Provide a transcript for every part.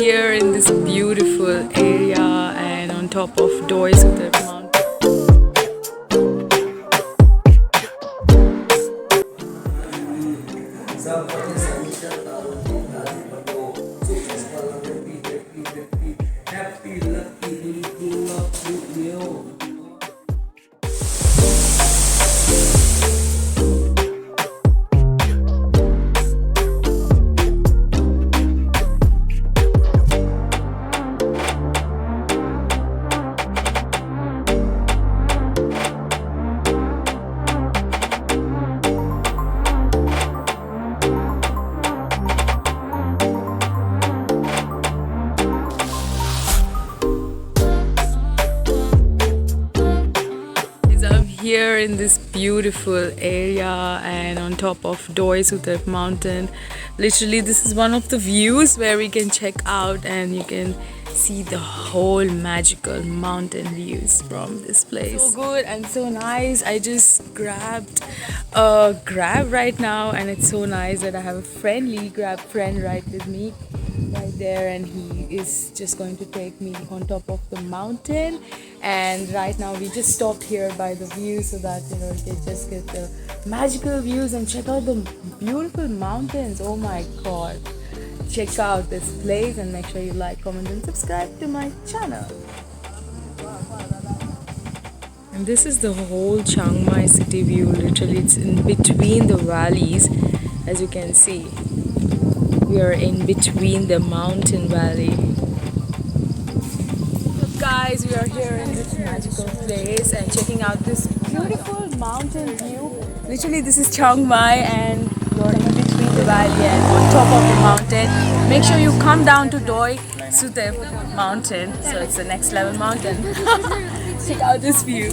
here in this beautiful area and on top of Doi Suthep Montha. Here in this beautiful area and on top of Doi Suthep mountain. Literally this is one of the views where we can check out and you can see the whole magical mountain views from this place. So good and so nice. I just grabbed a grab right now and it's so nice that I have a friendly grab friend right with me right there, and he is just going to take me on top of the mountain. And right now we just stopped here by the view so that we can just get the magical views and check out the beautiful mountains. Oh my god, check out this place and make sure you like, comment and subscribe to my channel. And this is the whole Chiang Mai city view. Literally it's in between the valleys. As you can see, we are in between the mountain valley. Guys, we are here in this magical place and checking out this beautiful mountain view. Literally this is Chiang Mai and you're in between the valley and on top of the mountain. Make sure you come down to Doi Suthep mountain. So it's the next level mountain. Check out this view.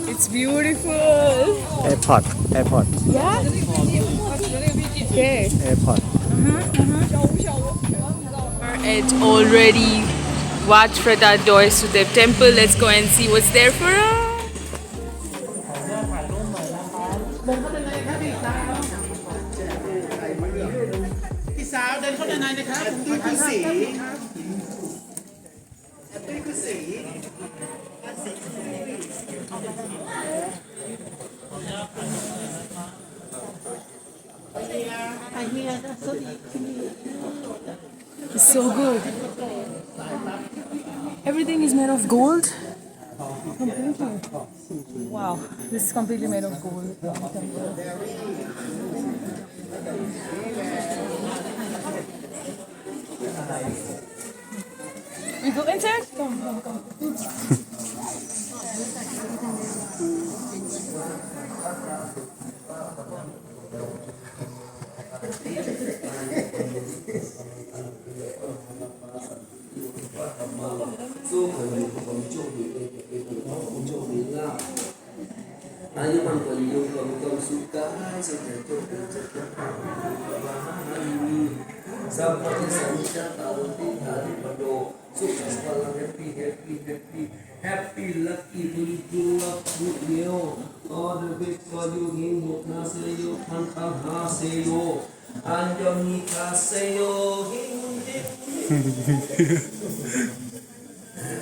It's beautiful. Airport. Yeah? Okay. Airport. It's already Waterfall Doi Suthep temple. Let's go and see what's there for us. It's so good. Everything is made of gold. Completely. Wow, this is completely made of gold. We go inside? Come. Happy, lucky, good luck, good meal. All the best for you, Hindu, Nasayo, Tanka, Haseyo, Anjamika, Seyo,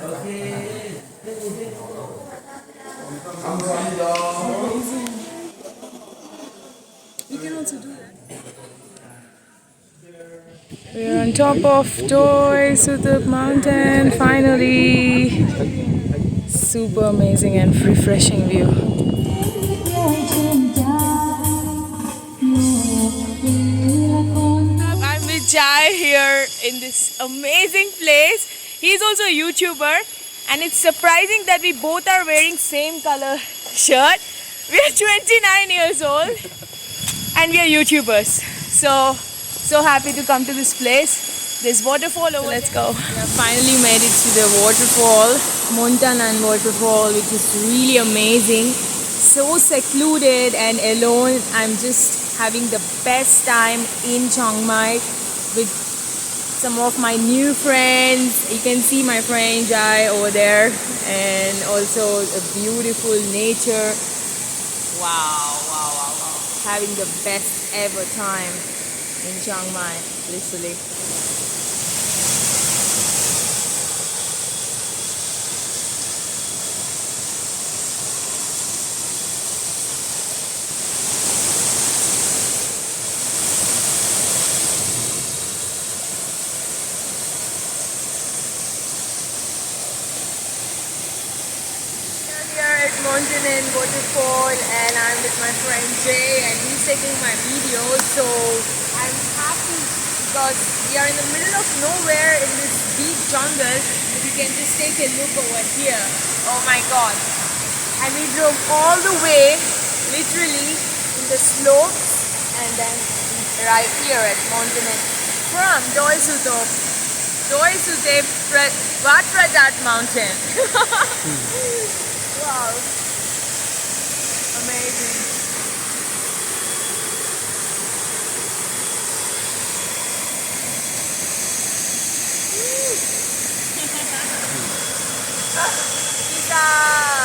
Okay. You can also do that. We're on top of Doi Suthep mountain, finally. Super amazing and refreshing view. I'm with Jai here in this amazing place. He's also a YouTuber and it's surprising that we both are wearing same color shirt. We are 29 years old and we are YouTubers. So happy to come to this place. There's waterfall over there. Let's go. We have finally made it to the waterfall, Montanan waterfall, which is really amazing. So secluded and alone. I'm just having the best time in Chiang Mai with some of my new friends. You can see my friend Jai over there, and also a beautiful nature. Wow, wow, wow, wow. Having the best ever time in Chiang Mai, literally. Here at Mountain and Waterfall, and I'm with my friend Jay, and he's taking my video. So I'm happy because we are in the middle of nowhere in this deep jungle. If you can just take a look over here. Oh my god. And we drove all the way, literally, in the slopes, and then right here at Mountain and from Doi Suthep Montha mountain. Wow, amazing. Peace out.